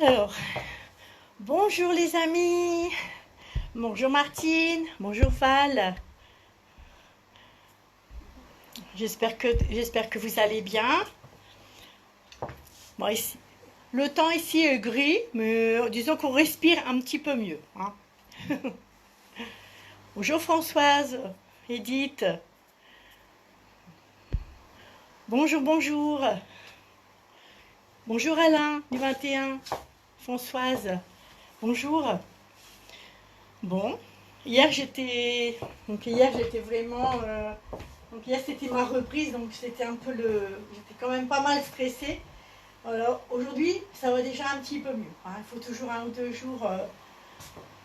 Alors, bonjour les amis, bonjour Martine, bonjour Val. J'espère que vous allez bien. Bon, ici, le temps ici est gris, mais disons qu'on respire un petit peu mieux, hein. Bonjour Françoise, Edith, bonjour. Bonjour Alain du 21, Françoise, bonjour. Bon, hier j'étais vraiment donc hier c'était ma reprise, donc c'était un peu j'étais quand même pas mal stressée. Alors aujourd'hui ça va déjà un petit peu mieux, hein. Il faut toujours 1 ou 2 jours,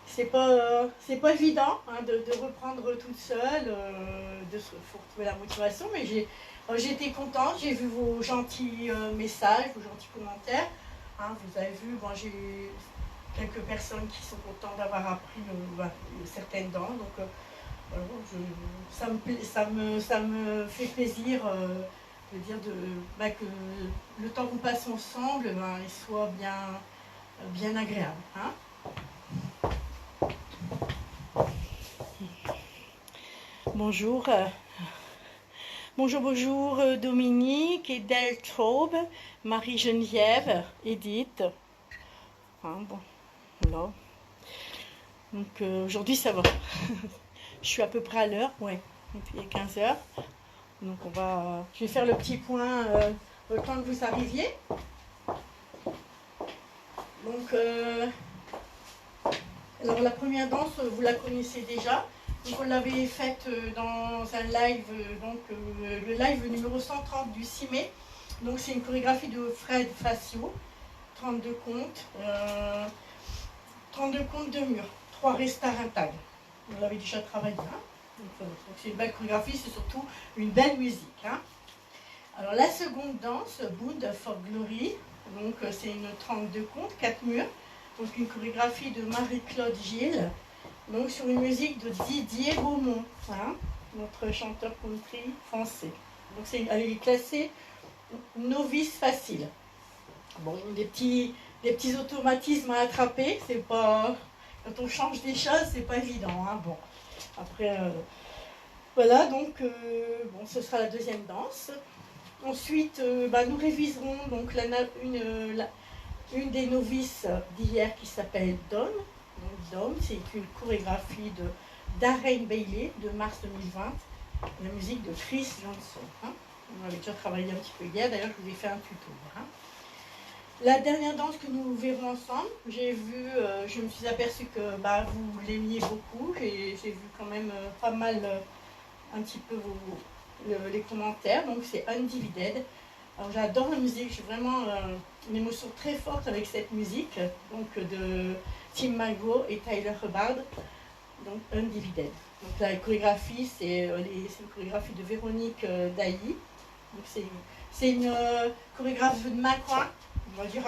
c'est pas évident, hein, de reprendre toute seule, faut retrouver la motivation, mais j'étais contente, j'ai vu vos gentils messages, vos gentils commentaires, hein. Vous avez vu, bon, j'ai eu quelques personnes qui sont contentes d'avoir appris certaines dents, donc voilà, ça me fait plaisir de dire que le temps qu'on passe ensemble, il soit bien agréable, hein. Bonjour, bonjour Dominique, Edel Traube, Marie-Geneviève, Edith. Hein, bon, voilà. Donc aujourd'hui ça va. Je suis à peu près à l'heure, ouais. Donc, il est 15 heures. Donc je vais faire le petit point le temps que vous arriviez. Donc alors la première danse, vous la connaissez déjà. Donc on l'avait faite dans un live, le live numéro 130 du 6 mai. Donc c'est une chorégraphie de Fred Facio, 32 comptes, 32 comptes de mur, 3 restarts intacts. On l'avait déjà travaillé, hein. Donc c'est une belle chorégraphie, c'est surtout une belle musique, hein. Alors la seconde danse, Bound for Glory, donc c'est une 32 comptes, 4 murs, donc une chorégraphie de Marie-Claude Gilles, donc sur une musique de Didier Beaumont, hein, notre chanteur country français. Donc elle est classée novice facile. Bon, des petits automatismes à attraper, c'est pas, quand on change des choses, c'est pas évident, hein. Bon, après voilà, donc bon, ce sera la deuxième danse. Ensuite, nous réviserons donc une des novices d'hier qui s'appelle Dom. Donc Dom, c'est une chorégraphie de Darren Bailey de mars 2020, la musique de Chris Johnson, hein. On avait déjà travaillé un petit peu hier, d'ailleurs je vous ai fait un tuto, hein. La dernière danse que nous verrons ensemble, je me suis aperçue que vous l'aimiez beaucoup, j'ai vu quand même pas mal un petit peu les commentaires, donc c'est Undivided. Alors j'adore la musique, j'ai vraiment une émotion très forte avec cette musique, donc de Tim McGraw et Tyler Hubbard, donc Undivided. Donc la chorégraphie, c'est une chorégraphie de Véronique Dailly, donc c'est une chorégraphie de ma coin, on va dire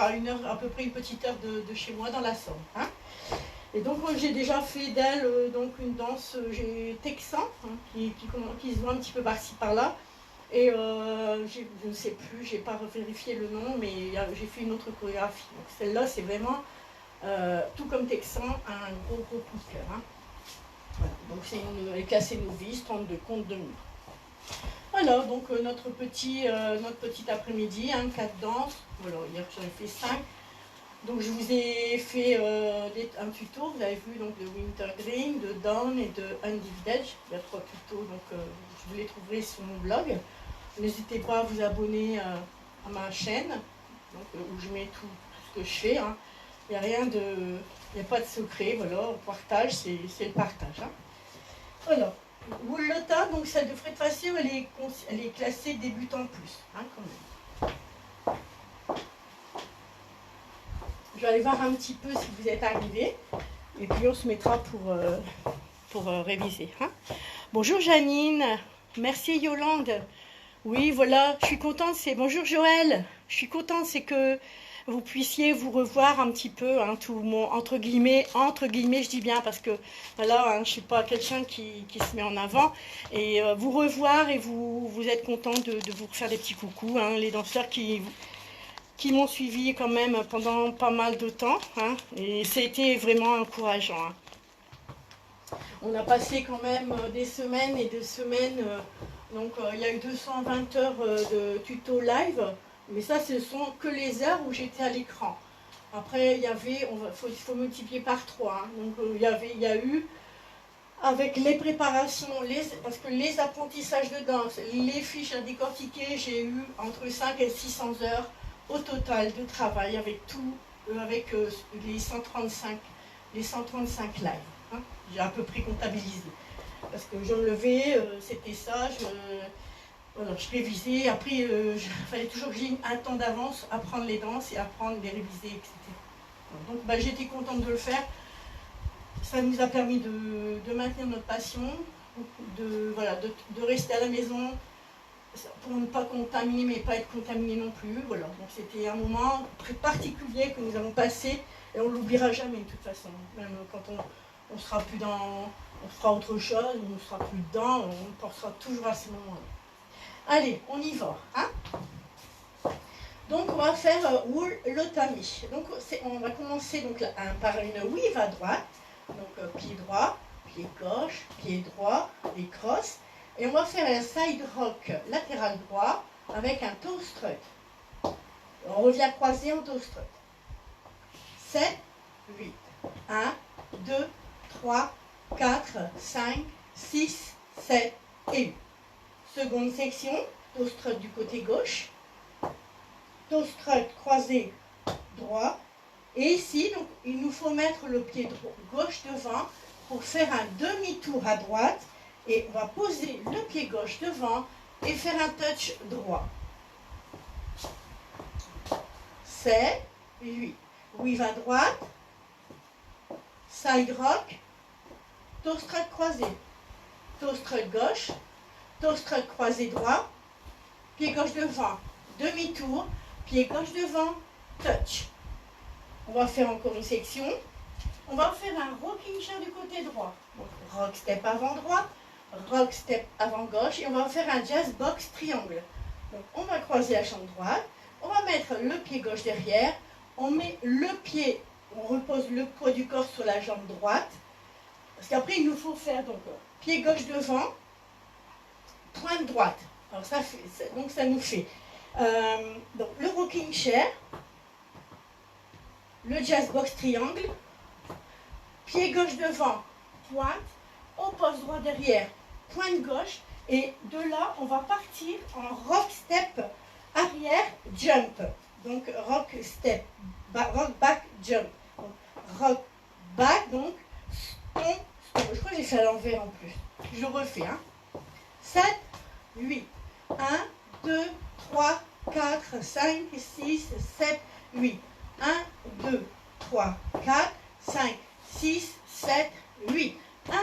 à peu près une petite heure de chez moi dans la Somme, hein. Et donc j'ai déjà fait d'elle une danse texan, hein, qui se voit un petit peu par-ci par-là. Et je ne sais plus, j'ai pas vérifié le nom, mais j'ai fait une autre chorégraphie. Donc celle-là, c'est vraiment, tout comme texan, un gros coup de cœur, hein. Voilà, donc elle est classée novice, 32 comptes de mur. Voilà, donc notre petit après-midi, 4 danses. Voilà, hier j'en ai fait 5. Donc je vous ai fait un tuto, vous avez vu donc de Winter Green, de Dawn et de Undivided. Il y a 3 tutos, donc vous les trouverez sur mon blog. N'hésitez pas à vous abonner à ma chaîne, donc, où je mets tout ce que je fais, hein. Il n'y a pas de secret, voilà, on partage, c'est le partage, hein. Voilà. Woolota, donc celle de Fred Facio, elle est classée débutant plus, hein, quand même. Je vais aller voir un petit peu si vous êtes arrivés, et puis on se mettra pour réviser, hein. Bonjour Janine, merci Yolande. Oui, voilà, je suis contente, bonjour Joël, je suis contente, c'est que vous puissiez vous revoir un petit peu, hein, tout mon, entre guillemets, je dis bien, parce que voilà, hein, je ne suis pas quelqu'un qui se met en avant, et vous revoir, et vous êtes content de vous faire des petits coucous, hein, les danseurs qui m'ont suivi quand même pendant pas mal de temps, hein, et c'était vraiment encourageant. Hein. On a passé quand même des semaines et des semaines, donc il y a eu 220 heures de tuto live, mais ça ce sont que les heures où j'étais à l'écran. Après il y avait, il faut multiplier par 3, hein, donc il y a eu, avec les préparations, parce que les apprentissages de danse, les fiches à décortiquer, j'ai eu entre 5 et 600 heures au total de travail avec tout, avec les 135 lives. Hein, j'ai à peu près comptabilisé. Parce que je me levais, c'était ça, voilà, je révisais. Après, il fallait toujours que j'ai un temps d'avance, apprendre les danses et apprendre les réviser, etc. Donc bah, j'étais contente de le faire. Ça nous a permis de maintenir notre passion, voilà, de rester à la maison pour ne pas contaminer, mais pas être contaminé non plus. Voilà. Donc c'était un moment très particulier que nous avons passé et on ne l'oubliera jamais de toute façon. Même quand on sera plus dans, on fera autre chose, on ne sera plus dedans, on pensera toujours à ce moment-là. Allez, on y va. Hein, donc on va faire wool lotami. Donc on va commencer donc, par une weave à droite. Donc pied droit, pied gauche, pied droit, les crosses. Et on va faire un side rock latéral droit avec un toe strut. On revient croisé en toe strut. 7, 8. 1, 2, 3, 4, 5, 6, 7 et 8. Seconde section, toe strut du côté gauche. Toe strut croisé droit. Et ici, donc, il nous faut mettre le pied gauche devant pour faire un demi-tour à droite. Et on va poser le pied gauche devant et faire un touch droit. 7, 8. Weave à droite. Side rock. Toe strut croisé. Toe strut gauche. Toe strut croisé droit. Pied gauche devant. Demi-tour. Pied gauche devant. Touch. On va faire encore une section. On va faire un rocking chair du côté droit. Donc, rock step avant droite, rock step avant gauche. Et on va faire un jazz box triangle. Donc, on va croiser la jambe droite. On va mettre le pied gauche derrière. On met le pied, on repose le poids du corps sur la jambe droite. Parce qu'après, il nous faut faire donc pied gauche devant, pointe droite. Alors, donc, ça nous fait donc, le rocking chair. Le jazz box triangle, pied gauche devant, pointe, on pose droit derrière, pointe gauche, et de là, on va partir en rock step arrière, jump. Donc, rock step, rock back, jump. Donc, rock back, donc, stop. Je crois que j'ai fait à l'envers en plus. Je refais, hein. 7, 8, 1, 2, 3, 4, 5, 6, 7, 8. 1, 2, 3, 4, 5, 6, 7, 8. 1,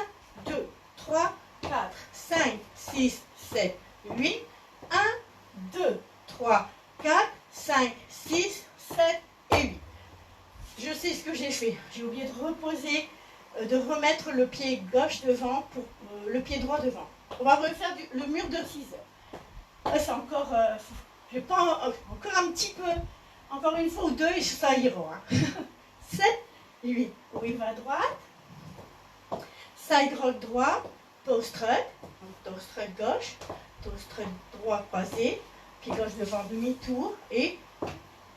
2, 3, 4, 5, 6, 7, 8. 1, 2, 3, 4, 5, 6, 7 et 8. Je sais ce que j'ai fait. J'ai oublié de reposer, de remettre le pied gauche devant pour le pied droit devant. On va refaire le mur de 6 heures. Là, c'est encore, je vais pas, encore un petit peu. Encore une fois ou deux et ça ira. Hein. 7, 8. Weave à droite. Side rock droit. Toe strut. Toe strut gauche. Toe strut droit croisé. Pied gauche devant demi-tour. Et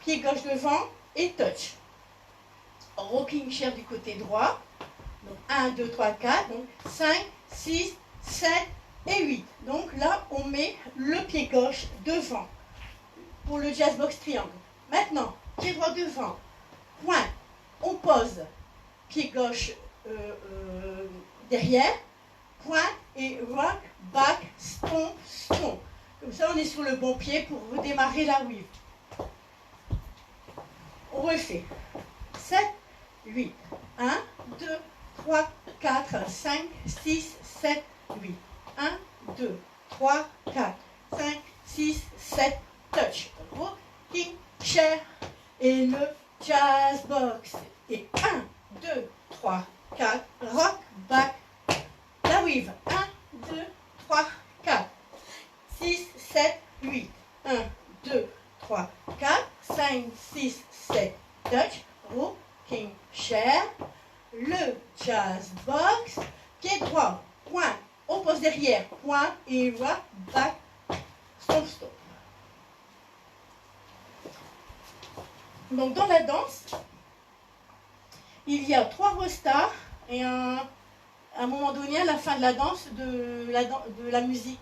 pied gauche devant et touch. Rocking chair du côté droit. Donc 1, 2, 3, 4. Donc 5, 6, 7 et 8. Donc là, on met le pied gauche devant pour le jazz box triangle. Maintenant, pied droit devant, pointe, on pose, pied gauche derrière, pointe et rock, back, stomp, stomp. Comme ça, on est sur le bon pied pour redémarrer la weave. On refait. 7, 8, 1, 2, 3, 4, 5, 6, 7, 8. 1, 2, 3, 4, 5, 6, 7, touch. Rocking chair et le jazz box. Et 1, 2, 3, 4, rock, back, la weave. 1, 2, 3, 4, 6, 7, 8. 1, 2, 3, 4, 5, 6, 7, touch, rocking chair, le jazz box, pied droit, point, oppose derrière, point, et rock, back, stop, stop. Donc dans la danse, il y a 3 restarts et à un moment donné, à la fin de la danse, de la musique,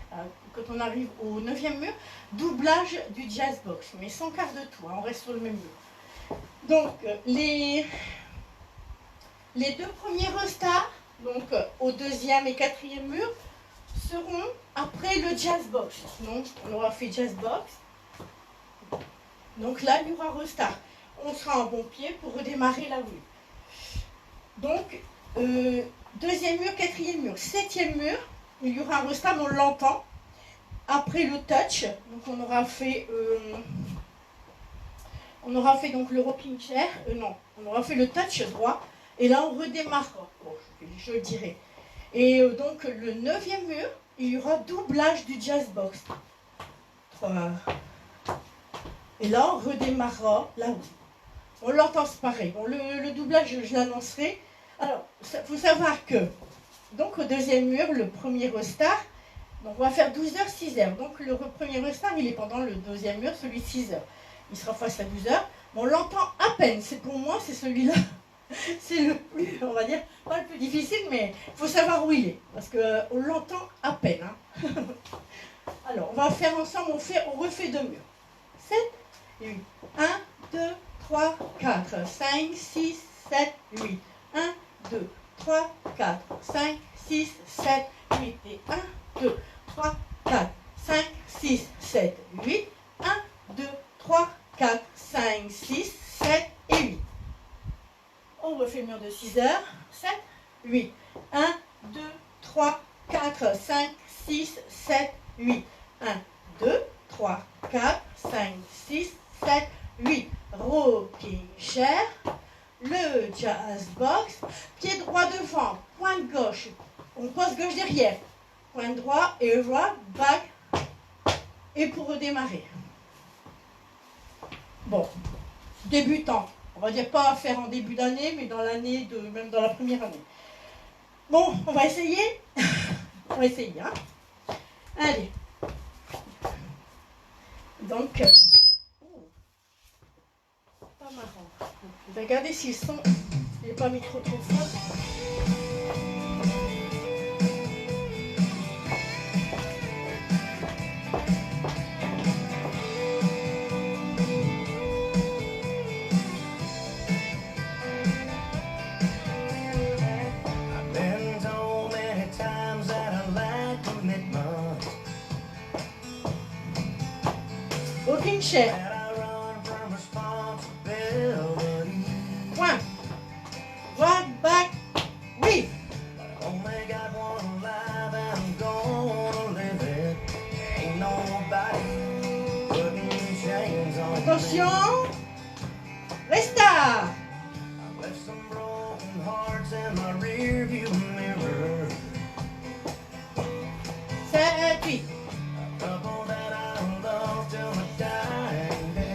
quand on arrive au 9e mur, doublage du jazz box, mais sans quart de tour, on reste sur le même mur. Donc les 2 premiers restarts, donc au 2e et 4e mur, seront après le jazz box. Donc on aura fait jazz box. Donc là, il y aura restart. On sera en bon pied pour redémarrer la rue. Donc, 2e mur, 4e mur, 7e mur, il y aura un restart, on l'entend. Après le touch, donc on aura fait donc le rocking chair, on aura fait le touch droit, et là on redémarrera, je le dirai. Et donc le 9e mur, il y aura doublage du jazz box. 3. Et là on redémarrera la rue. On l'entend, c'est pareil. Bon, le doublage, je l'annoncerai. Alors, il faut savoir que, donc au 2e mur, le premier restart, donc on va faire 12h, 6h. Donc le premier restart, il est pendant le 2e mur, celui de 6h. Il sera face à 12h. On l'entend à peine. C'est pour moi, c'est celui-là. C'est le plus, on va dire, pas le plus difficile, mais il faut savoir où il est. Parce qu'on l'entend à peine. Hein. Alors, on va faire ensemble, on refait 2 murs. 7 et 8. 1, 2, 3, 4, 5, 6, 7, 8. 1, 2, 3, 4, 5, 6, 7, 8. Et 1, 2, 3, 4, 5, 6, 7, 8. 1, 2, 3, 4, 5, 6, 7 et 8. On refait le mur de 6 heures. 7, 8. 1, 2, 3, 4, 5, 6, 7, 8. 1, 2, 3, 4, 5, 6, 7, 8. Rocking chair, le jazz box, pied droit devant, pointe gauche, on pose gauche derrière, pointe droit et rock, back, et pour redémarrer. Bon, débutant, on va dire pas à faire en début d'année, mais dans l'année, même dans la première année. Bon, on va essayer. On va essayer, hein. Allez. Donc, pas marrant. Je vais regarder si le son n'est pas mis trop fort. Rocking chair. Point. Rock, back, whip. Attention. Restart. 7, 8.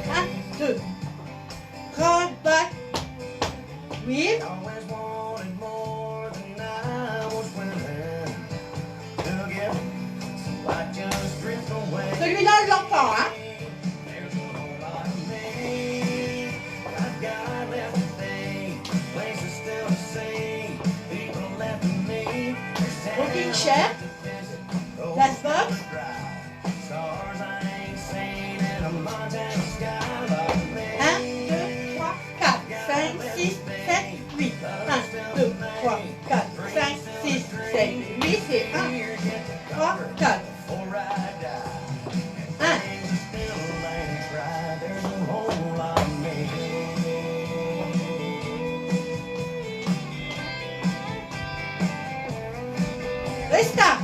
1, 2. Rock, back, whip. Celui-là, on l'entend, hein. Rocking chair, jazz box. 1, 2, 3, 4, 5, 6, 7, 8. 1, 2, 3, 4, 5, 6, 7, 8. C'est 1, 3, 4. 1. Restart.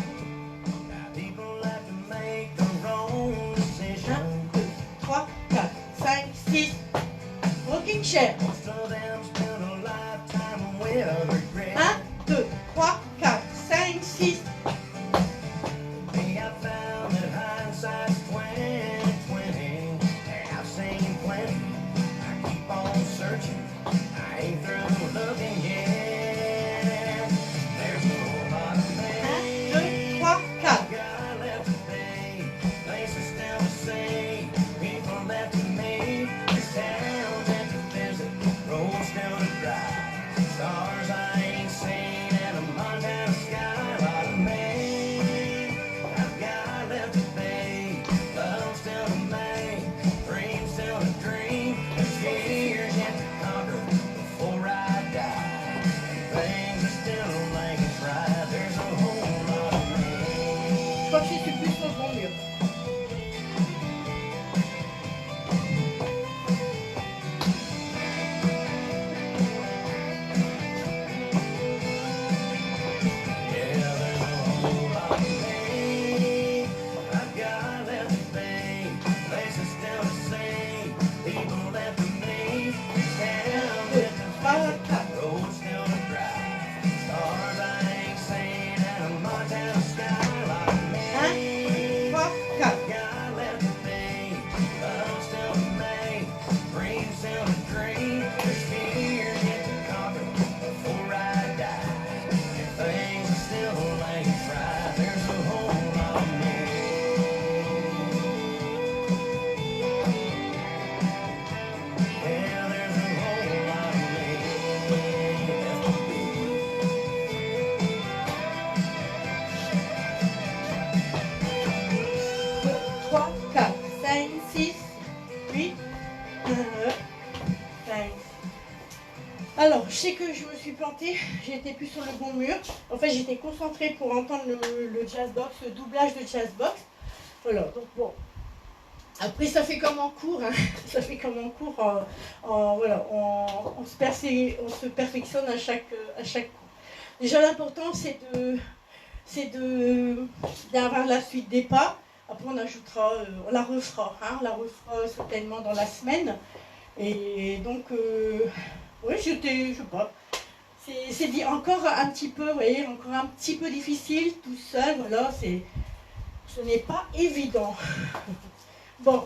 1, 2, 3, 4, 5, 6. Rocking chair. 1, 2, 3, 4, 5, 6. Thanks. Alors, je sais que je me suis plantée, j'étais plus sur le bon mur. En fait, j'étais concentrée pour entendre le Jazzbox, le doublage de Jazzbox. Voilà, donc bon. Après, ça fait comme en cours, hein. Ça fait comme en cours, voilà, on se perfectionne à chaque cours. Déjà, l'important, c'est d'avoir la suite des pas. Après, on ajoutera, on la refera certainement dans la semaine. Et donc, oui, je sais pas. C'est dit encore un petit peu, vous voyez, encore un petit peu difficile, tout seul, voilà, ce n'est pas évident. Bon.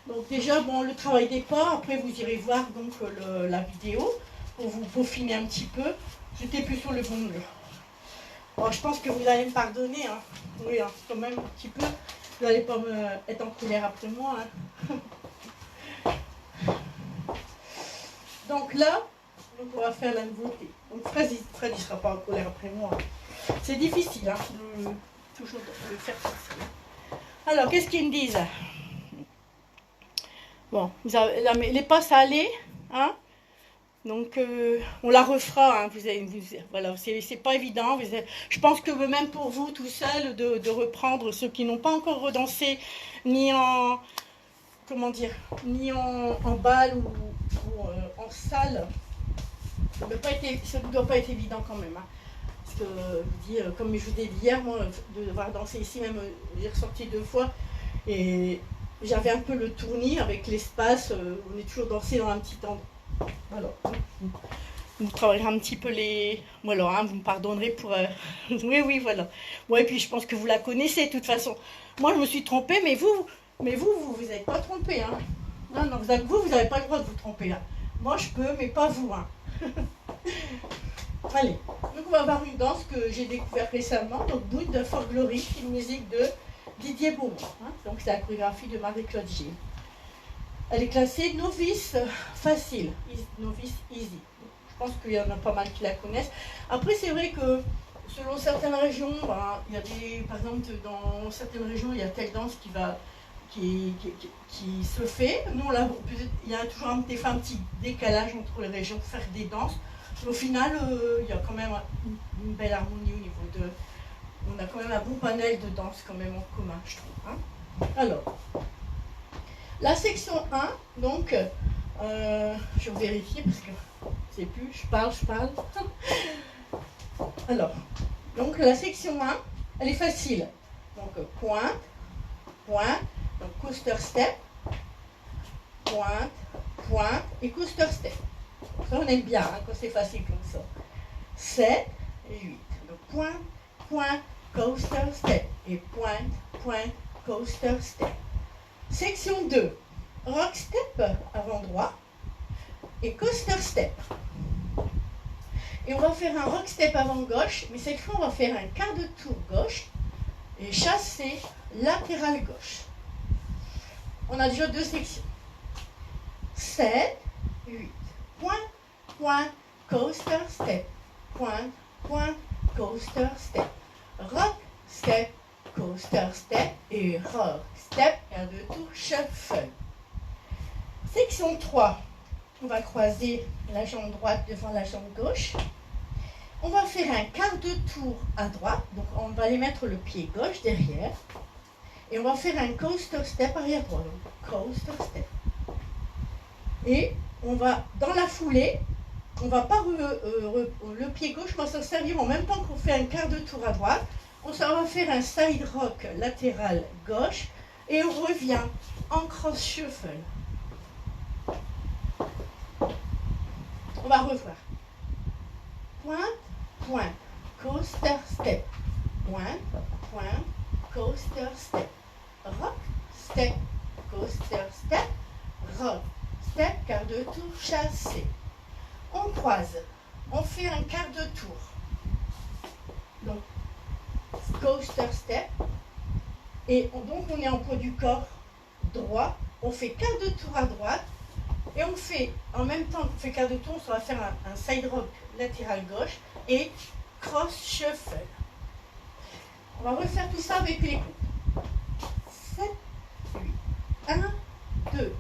Donc déjà, bon, le travail des pas, après vous irez voir donc la vidéo pour vous peaufiner un petit peu. J'étais plus sur le bon mur. Bon, je pense que vous allez me pardonner, hein. Oui, hein, quand même un petit peu. Vous n'allez pas être en colère après moi, hein. Donc là, donc on va faire la nouveauté. Donc Fred ne sera pas en colère après moi. C'est difficile, hein, toujours de le faire facile. Alors, qu'est-ce qu'ils me disent? Bon, les pas, ça allait, hein? Donc, on la refera, hein, voilà, c'est pas évident. Je pense que même pour vous, tout seul, de reprendre ceux qui n'ont pas encore redansé, ni en, comment dire, ni en balle ou en salle, ça ne doit pas être évident quand même, hein. Parce que, je dis, comme je vous ai dit hier, moi, de devoir danser ici, même, j'ai ressorti 2 fois, et j'avais un peu le tournis avec l'espace, on est toujours dansé dans un petit endroit. Voilà. Vous travaillerez un petit peu les... Voilà, hein, vous me pardonnerez pour... Oui, voilà. Ouais, et puis je pense que vous la connaissez, de toute façon. Moi, je me suis trompée, mais vous n'êtes pas trompé, hein. Non, vous n'avez pas le droit de vous tromper, hein. Moi, je peux, mais pas vous, hein. Allez, donc on va voir une danse que j'ai découverte récemment, donc Bound for Glory, une musique de Didier Beaumont, hein. Donc c'est la chorégraphie de Marie-Claude Gilles. Elle est classée novice facile, novice easy. Je pense qu'il y en a pas mal qui la connaissent. Après, c'est vrai que selon certaines régions, il y a par exemple, dans certaines régions, il y a telle danse qui se fait. Nous, là, il y a toujours un petit décalage entre les régions pour faire des danses. Mais au final, il y a quand même une belle harmonie au niveau de... On a quand même un bon panel de danse quand même en commun, je trouve, hein. Alors... La section 1, donc, je vais vérifier parce que je ne sais plus, je parle. Alors, donc la section 1, elle est facile. Donc, pointe, donc coaster step, pointe et coaster step. Ça, on aime bien, hein, quand c'est facile comme ça. 7 et 8. Donc, pointe, coaster step et pointe, coaster step. Section 2, rock step avant droit et coaster step. Et on va faire un rock step avant gauche, mais cette fois on va faire un quart de tour gauche et chassé latéral gauche. On a déjà 2 sections. 7, 8. Pointe, coaster step. Pointe, coaster step. Rock step, coaster step et rock step, quart de tour, shuffle. Section 3, on va croiser la jambe droite devant la jambe gauche. On va faire un quart de tour à droite, donc on va aller mettre le pied gauche derrière. Et on va faire un coaster step arrière droit, donc coaster step. Et on va, dans la foulée, on va pas le pied gauche va s'en servir en même temps qu'on fait un quart de tour à droite. On va faire un side rock latéral gauche et on revient en cross shuffle. On va revoir. Pointe, coaster step. Pointe, coaster step. Rock, step, coaster step. Rock, step, quart de tour, chassé. On croise. On fait un quart de tour. Donc, coaster step. Et donc, on est en poids du corps droit. On fait quart de tour à droite. Et on fait, en même temps qu'on fait quart de tour, on va faire un side rock latéral gauche et cross shuffle. On va refaire tout ça avec les coudes. 7, 8. 1, 2,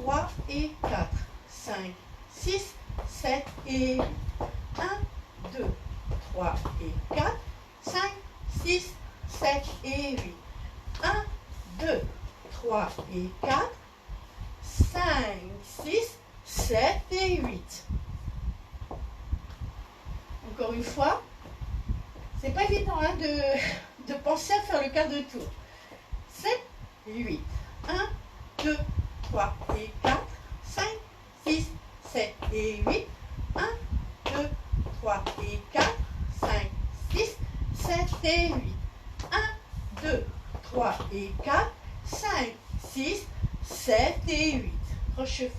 3 et 4, 5, 6, 7 et 8. 1, 2, 3 et 4, 5, 6, 7 et 8. 1, 2, 3 et 4, 5, 6, 7 et 8. Encore une fois, c'est pas évident hein, de penser à faire le quart de tour. 7 et 8. 1, 2, 3 et 4, 5, 6, 7 et 8. 1, 2, 3 et 4, 5, 6, 7 et 8. 1, 2, 3 et 4, 5, 6, 7 et 8. Croche-feu.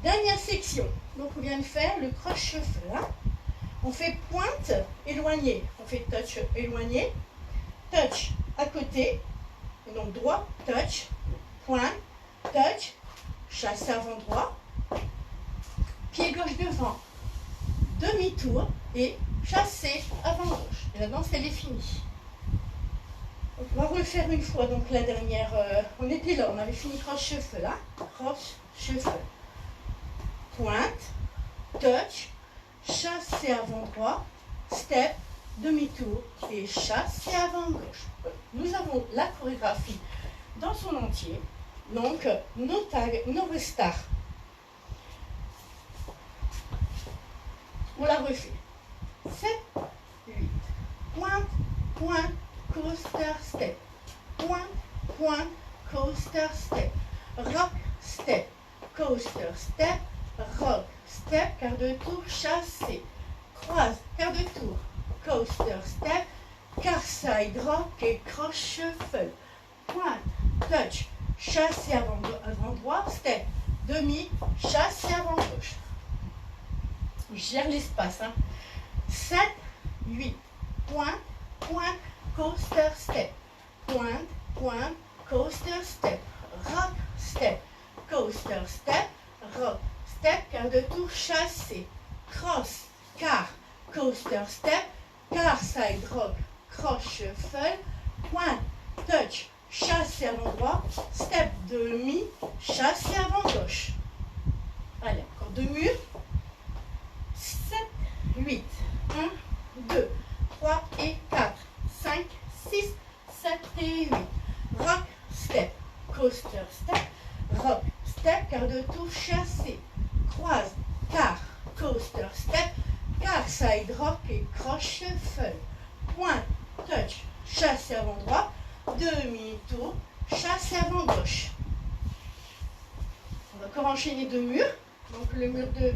Dernière section. Donc on vient de faire le croche-feu. Hein. On fait pointe, éloigné. On fait touch, éloigné. Touch, à côté. Et donc droit, touch. Pointe, touch. Chasse avant droit. Pied gauche devant. Demi-tour et chasser avant gauche. Et la danse, elle est finie. Donc, on va refaire une fois. Donc la dernière, on était là, on avait fini croche-feu là. Croche-feu. Pointe, touch. Chassé avant droit, step, demi-tour et chassé avant gauche. Nous avons la chorégraphie dans son entier, donc nos tags, nos restars. On la refait. 7, 8. Pointe, pointe, coaster, step. Pointe, pointe, coaster, step. Rock, step. Coaster, step. Rock, step, quart de tour, chassé. Croise, quart de tour, coaster, step, quart side rock et croche shuffle. Pointe, touch, chassé avant droit, step, demi, chassé avant gauche. Je gère l'espace. Hein. 7, 8, pointe, pointe, coaster, step. Pointe, pointe, coaster, step. Rock, step, coaster, step, rock, step, quart de tour, chassé, cross, quart, coaster, step, quart, side rock, croche, shuffle, pointe, touch, chassé avant droit, step, demi, chassé avant gauche. Allez, encore deux murs. 7, 8, 1, 2, 3 et 4, 5, 6, 7 et 8. Rock, step, coaster, step, rock, step, quart de tour, chassé. Croise, quart, coaster, step, quart, side rock et croche, shuffle. Pointe, touch, chassé avant droit, demi-tour, chassé avant gauche. On va encore enchaîner deux murs. Donc le mur de...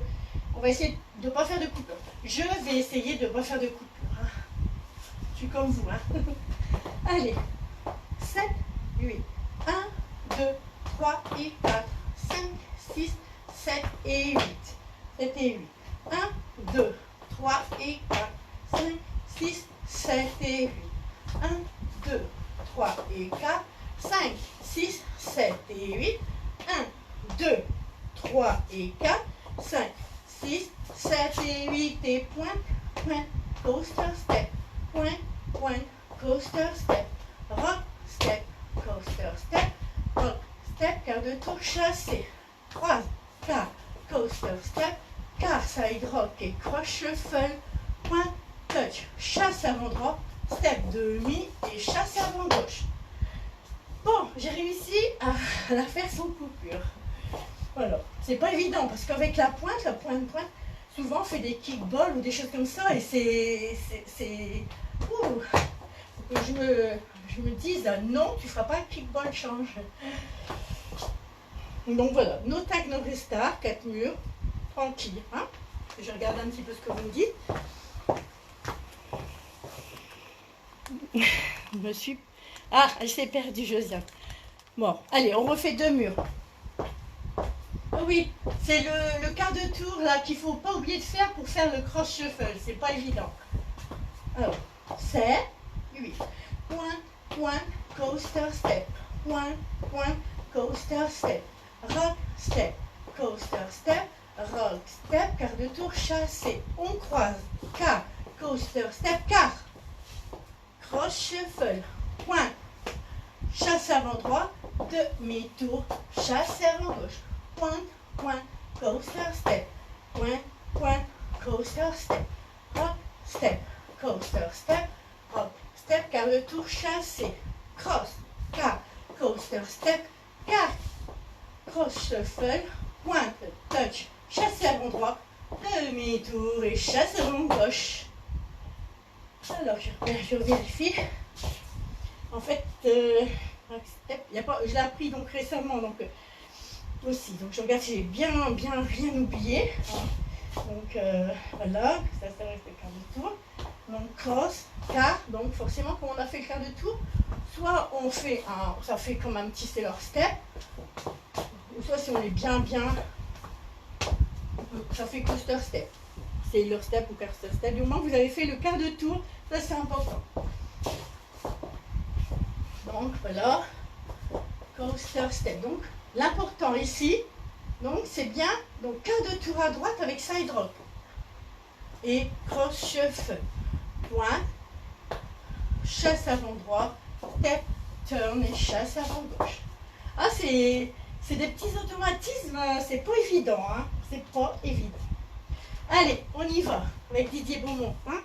On va essayer de ne pas faire de coupure. Je vais essayer de ne pas faire de coupure. Hein. Je suis comme vous. Hein. Allez. 7, 8. 1, 2, 3 et 4, 5, 6, 7 et 8. 7 et 8. 1, 2, 3 et 4, 5, 6, 7 et 8. 1, 2, 3 et 4, 5, 6, 7 et 8. 1, 2, 3 et 4, 5, 6, 7 et 8 et pointe, pointe, coaster, step, pointe, pointe, coaster, step, rock, step, coaster, step, rock, step, quart de tour, chassé, croise, quart, coaster, step, quart, side rock et croche, shuffle, pointe, touch, chasse avant droit, step, demi et chasse avant gauche. Bon, j'ai réussi à la faire sans coupure. Voilà, c'est pas évident parce qu'avec la pointe, souvent on fait des kickballs ou des choses comme ça et c'est... Ouh, faut que je me dise non, tu feras pas un kickball, change. Donc voilà, nos tags, nos restars, 4 murs, tranquille. Hein. Je regarde un petit peu ce que vous me dites. Je me suis... Ah, elle s'est perdue, Josiane. Bon, allez, on refait deux murs. Oui, c'est le quart de tour là qu'il ne faut pas oublier de faire pour faire le cross shuffle. C'est pas évident. Alors, 7, 8. Pointe, pointe, coaster, step. Pointe, pointe, coaster, step. Rock, step. Coaster, step. Rock, step. Quart de tour, chassé. On croise. Quart, coaster, step. Quart. Cross shuffle. Pointe. Chasse avant droit. demi-tour, chasseur en gauche, point, point, coaster step, point, point, coaster step, hop, step, coaster step, hop, step, quart de tour, chassé, cross, quart, coaster step, quart, cross shuffle, pointe, touch, chasseur avant droit, demi-tour et chasseur avant gauche. Alors, je vérifie. En fait, step, y a pas, je l'ai appris donc récemment, donc aussi. Donc je regarde si j'ai bien rien oublié. Donc voilà, ça reste le quart de tour. Donc cross, quart, donc forcément quand on a fait le quart de tour, soit on fait ça fait comme un petit sailor step, ou soit si on est bien, ça fait coaster step. Sailor step ou coaster step. Du moment que vous avez fait le quart de tour, ça c'est important. Donc voilà, coaster step. Donc l'important ici, donc c'est bien, donc quart de tour à droite avec side rock. Et cross shuffle. Point, chasse avant droit, step, turn et chasse avant gauche. Ah, c'est des petits automatismes, c'est pas évident, hein, c'est pas évident. Allez, on y va avec Didier Beaumont, hein,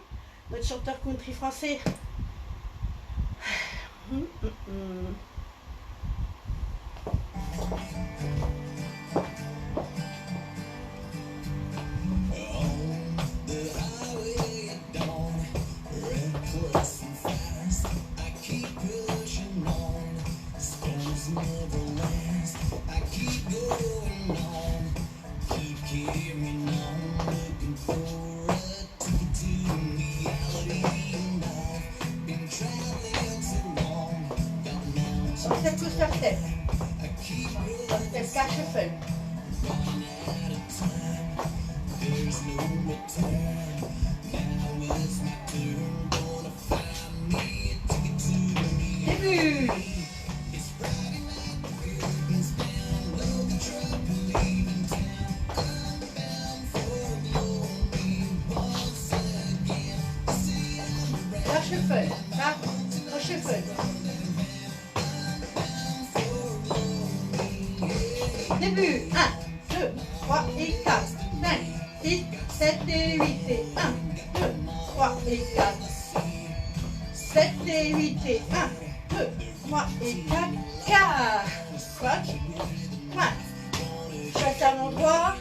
notre chanteur country français. Step coaster step. Step car shuffle. Début. Car shuffle. Car shuffle. Début, 1, 2, 3 et 4, 5, 6, 7 et 8 et 1, 2, 3 et 4, 7 et 8 et 1, 2, 3 et 4, 4, squat, point, chasse avant droit,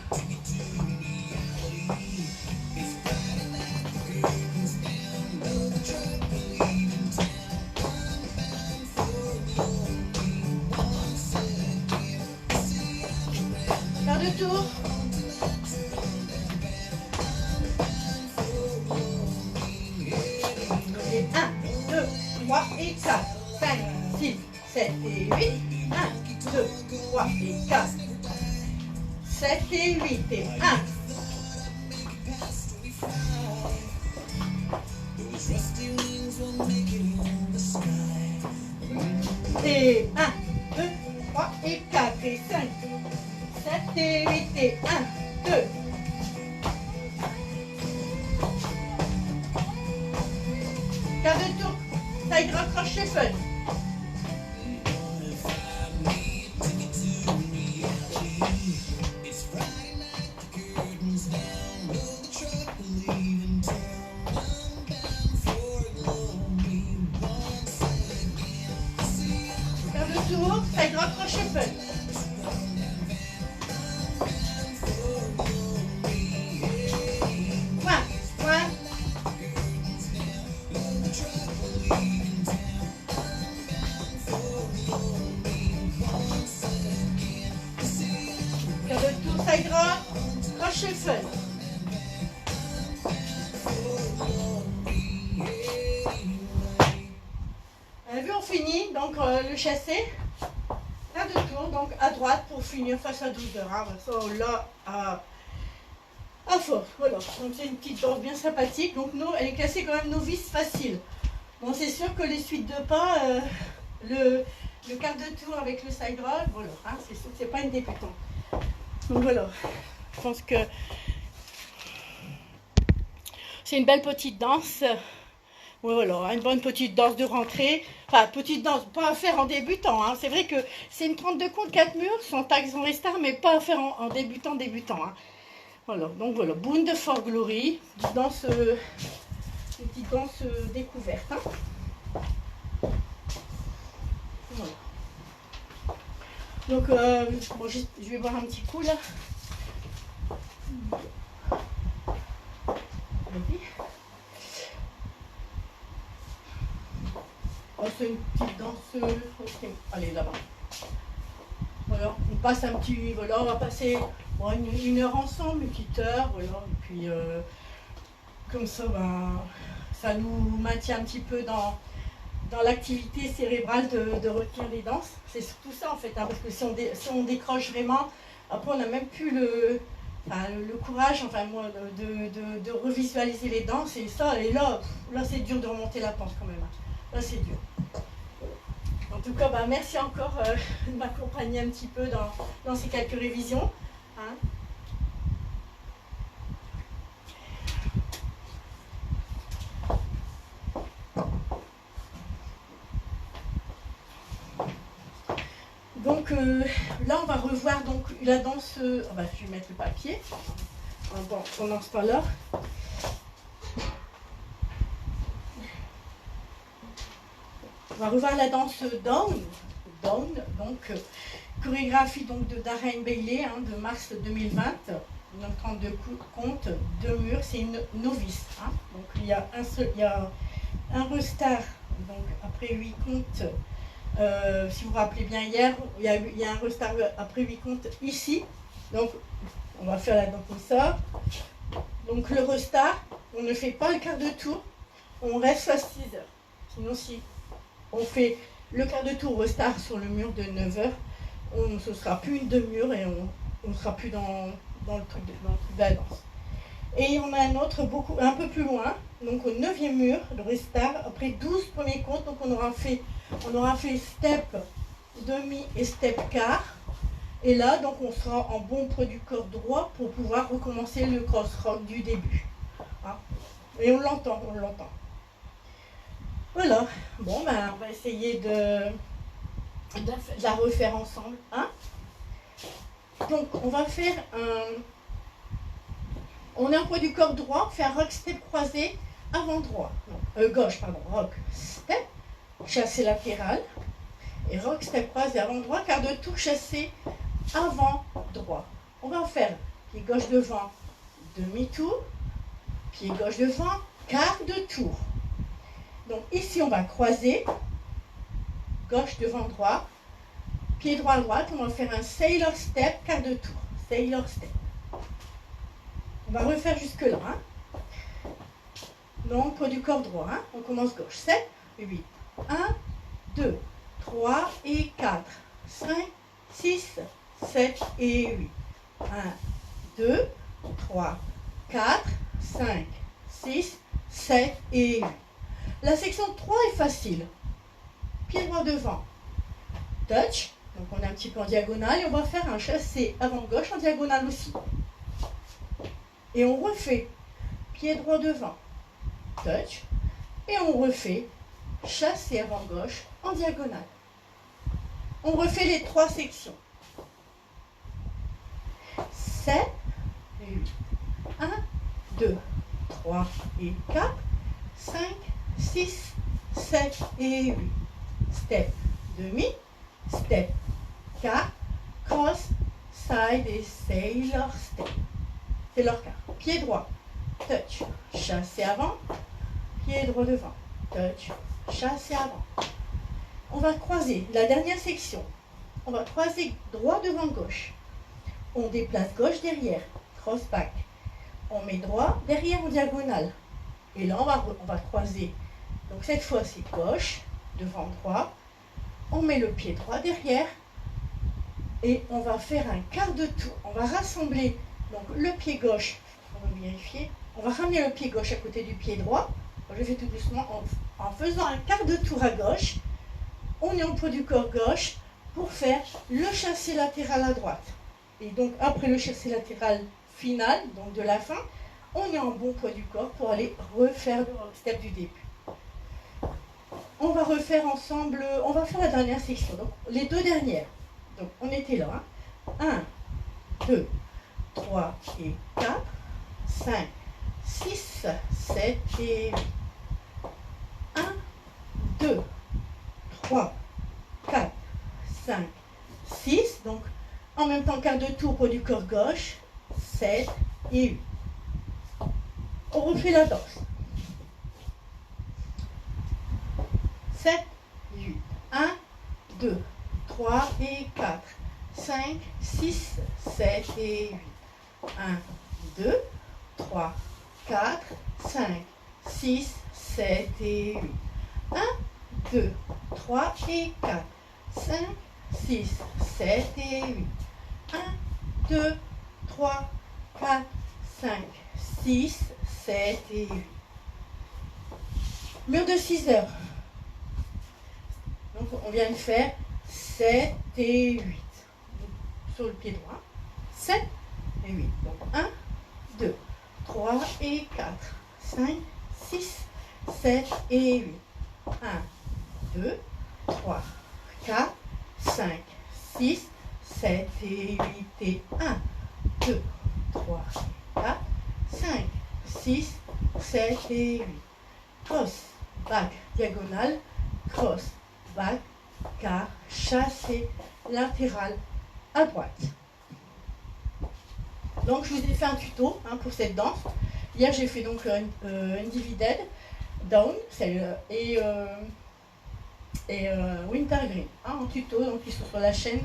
quart de tour, et 1, 2, 3 et 4, 5, 6, 7 et 8, 1, 2, 3 et 4, 7 et 8 et 1, et 1, 2, 3 et 4 et 5, 7 et 8 et 1, 2. Quart de tour, side rock cross shuffle. Quart de tour, side rock cross shuffle. Quart de tour, side rock, cross shuffle. Vous avez vu, on finit donc le chassé. Quart de tour, donc à droite pour finir face à 12 heures. Hein. Ça, là, à fort. Voilà. Donc c'est une petite danse bien sympathique. Donc nous, elle est classée quand même novice facile. Bon, c'est sûr que les suites de pas, le quart de tour avec le side rock, voilà, hein, c'est sûr que c'est pas une débutante. Donc voilà, je pense que c'est une belle petite danse Voilà, une bonne petite danse de rentrée. Enfin, petite danse, pas à faire en débutant. Hein. C'est vrai que c'est une 32 comptes 4 murs, sans taxe, sans restart, mais pas à faire en débutant. Hein. Voilà, donc voilà, Bound for Glory, une petite danse découverte. Hein. Voilà. Donc, bon, je vais boire un petit coup là. Oh, c'est une petite danseuse. Okay. Allez, là-bas. Voilà, on passe un petit. Voilà, on va passer une heure ensemble, une petite heure. Voilà, et puis comme ça, ben, ça nous maintient un petit peu dans l'activité cérébrale de retenir les danses. C'est surtout ça en fait, hein, parce que si on décroche vraiment, après on n'a même plus le courage, enfin moi, de revisualiser les danses et ça, et là c'est dur de remonter la pente quand même. Là c'est dur. En tout cas, bah, merci encore de m'accompagner un petit peu dans ces quelques révisions. Hein. Donc là, on va revoir donc, la danse. Oh, bah, je vais mettre le papier pendant ce temps-là. On va revoir la danse Down. Donc chorégraphie donc de Darren Bailey, hein, de mars 2020. Donc 32 comptes, 2 murs, c'est une novice. Hein. Donc il y a un restart, donc après 8 comptes. Si vous vous rappelez bien hier, il y a un restart après 8 comptes ici. Donc on va faire la danse comme ça. Donc le restart, on ne fait pas le quart de tour, on reste à 6 heures. Sinon si on fait le quart de tour restart sur le mur de 9 heures, ce ne sera plus une demi-heure et on ne sera plus dans le truc de la danse. Et on a un autre un peu plus loin, donc au 9e mur, le restart, après 12 premiers comptes, donc on aura fait step demi et step quart. Et là, donc on sera en bon poids du corps droit pour pouvoir recommencer le cross-rock du début. Hein. Et on l'entend. Voilà, bon ben on va essayer de la refaire ensemble. Hein. Donc on va faire on est en poids du corps droit, on fait un rock step croisé avant droit. Gauche, pardon, rock step, chassé latéral. Et rock step croisé avant droit, quart de tour chassé avant droit. On va faire pied gauche devant, demi-tour, pied gauche devant, quart de tour. Donc ici on va croiser, gauche devant droit, pied droit à droite, on va faire un sailor step, quart de tour, sailor step. On va refaire jusque là. Hein. Donc poids du corps droit, hein. On commence gauche, 7, 8, 1, 2, 3 et 4, 5, 6, 7 et 8. 1, 2, 3, 4, 5, 6, 7 et 8. La section 3 est facile. Pied droit devant. Touch. Donc on est un petit peu en diagonale et on va faire un chassé avant gauche en diagonale aussi. Et on refait pied droit devant. Touch. Et on refait chassé avant gauche en diagonale. On refait les 3 sections. 7 et 8. 1, 2, 3 et 4, 5, 6, 7 et 8. Step demi, step quart, cross, side et sailor step. C'est leur quart. Pied droit, touch, chassé avant, pied droit devant, touch, chassé avant. On va croiser la dernière section. On va croiser droit devant gauche. On déplace gauche derrière, cross back. On met droit derrière en diagonale. Et là, on va croiser. Donc cette fois, c'est gauche, devant droit. On met le pied droit derrière. Et on va faire un quart de tour. On va rassembler donc, le pied gauche. On va vérifier. On va ramener le pied gauche à côté du pied droit. Je fais tout doucement en faisant un quart de tour à gauche. On est en poids du corps gauche pour faire le chassé latéral à droite. Et donc après le chassé latéral final, donc de la fin, on est en bon poids du corps pour aller refaire le step du début. on va refaire ensemble, on va faire la dernière section, donc les deux dernières. Donc on était là, hein. 1, 2, 3 et 4, 5, 6, 7 et 8. 1, 2, 3, 4, 5, 6, donc en même temps quart de tour pour du corps gauche, 7 et 8. On refait la danse. 7, 8. 1, 2, 3 et 4, 5, 6, 7 et 8. 1, 2, 3, 4, 5, 6, 7 et 8. 1, 2, 3 et 4, 5, 6, 7 et 8. 1, 2, 3, 4, 5, 6, 7 et 8. Mur de 6 heures. Donc on vient de faire 7 et 8. Sur le pied droit. 7 et 8. Donc 1, 2, 3 et 4, 5, 6, 7 et 8. 1, 2, 3, 4, 5, 6, 7 et 8. Et 1, 2, 3, 4, 5, 6, 7 et 8. Cross, back, diagonale, cross, back, quart, chassé, latéral, à droite. Donc je vous ai fait un tuto pour cette danse. Hier j'ai fait donc une divided, down et wintergreen en tuto, donc ils sont sur la chaîne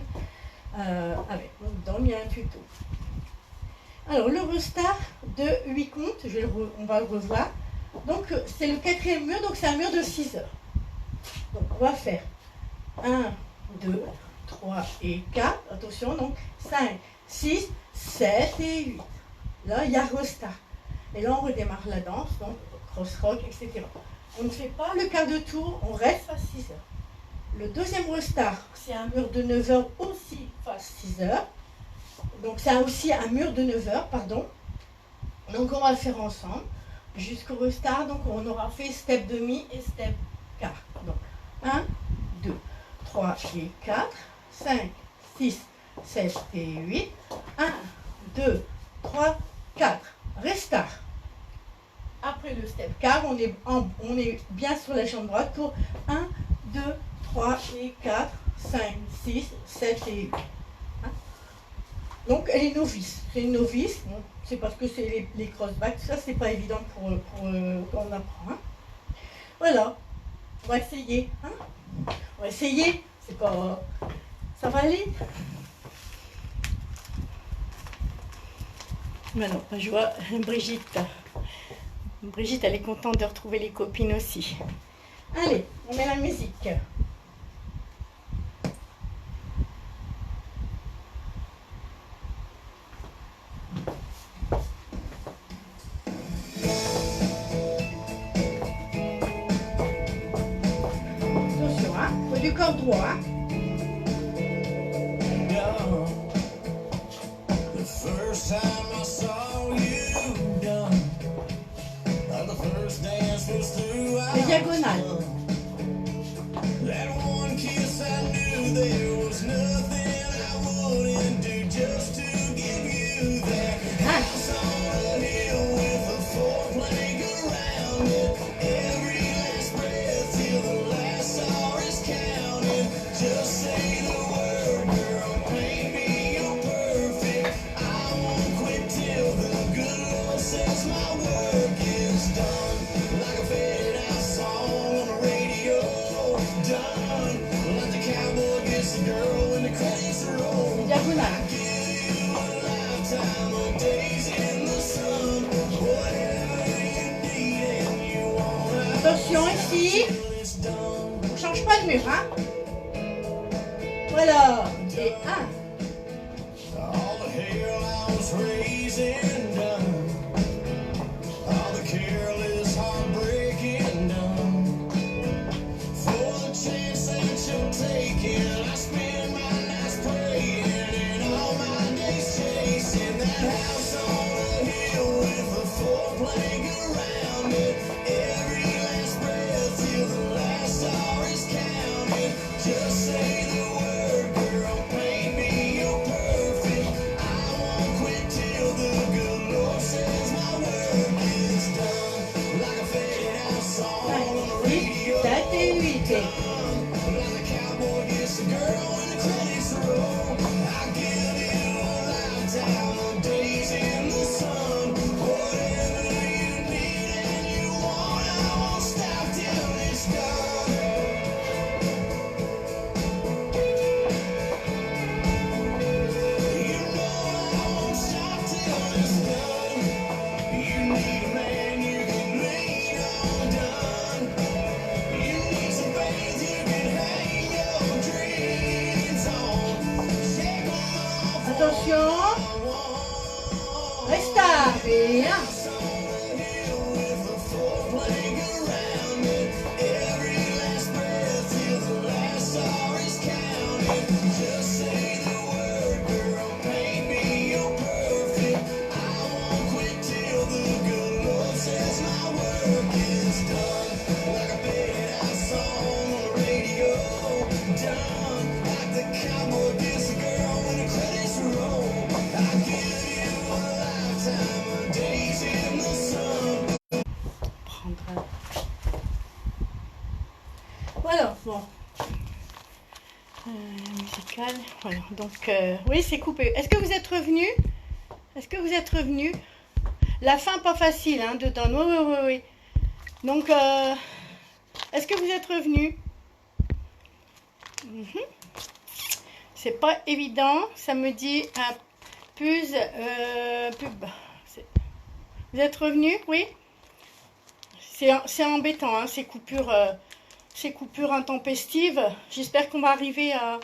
avec. Donc down il y a un tuto. Alors le restart de 8 comptes, on va le revoir. Donc c'est le 4e mur, donc c'est un mur de 6 heures. Donc on va faire 1, 2, 3 et 4. Attention, donc 5, 6, 7 et 8. Là, il y a restart. Et là, on redémarre la danse, donc cross-rock, etc. On ne fait pas le quart de tour, on reste à 6 heures. Le deuxième restart, c'est un mur de 9 heures aussi face 6 heures. Donc c'est aussi un mur de 9 heures, pardon. Donc on va le faire ensemble jusqu'au restart. Donc on aura fait step demi et step quart. Donc 1, 2, 3 et 4, 5, 6, 7 et 8. 1, 2, 3, 4. Restart. Après le step quart, on est bien sur la jambe droite pour 1, 2, 3 et 4, 5, 6, 7 et 8. Donc elle est novice. C'est une novice. Bon, c'est parce que c'est les crossbacks. Ça, c'est pas évident pour quand on apprend. Voilà. On va essayer. On va essayer. C'est pas. Ça va aller. Maintenant, je vois Brigitte. Brigitte, elle est contente de retrouver les copines aussi. Allez, on met la musique. Du corps droit. Les diagonales. Attention ici, on change pas de mur, Voilà, et 1. Attention. Resta. Bien. Voilà, bon. Musical, voilà. Donc, oui, c'est coupé. Est-ce que vous êtes revenu? Est-ce que vous êtes revenu? La fin, pas facile, hein, dedans. Oui, oui, oui, oui. Donc, est-ce que vous êtes revenu? C'est pas évident. Ça me dit un pub. Vous êtes revenu? Oui. C'est embêtant, hein, ces coupures intempestives. J'espère qu'on va arriver à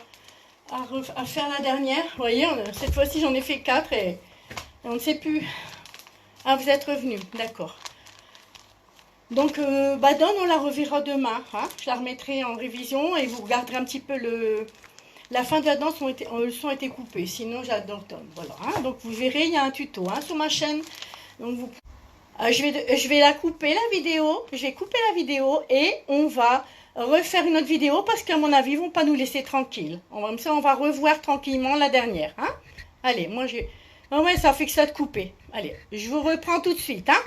faire la dernière. Vous voyez, cette fois-ci, j'en ai fait 4 et on ne sait plus. Ah, vous êtes revenu, d'accord. Donc, Donne, on la reverra demain. Hein. Je la remettrai en révision et vous regarderez un petit peu la fin de la danse. Le son a été coupé, sinon j'adore Tom. Voilà. Hein. Donc, vous verrez, il y a un tuto hein, sur ma chaîne. Donc, je vais la couper, la vidéo. Je vais couper la vidéo et on va refaire une autre vidéo parce qu'à mon avis, ils ne vont pas nous laisser tranquilles. Comme ça, on va revoir tranquillement la dernière. Hein. Allez, moi, j'ai... Oh ouais, ça fait que ça de couper. Allez, je vous reprends tout de suite. Hein.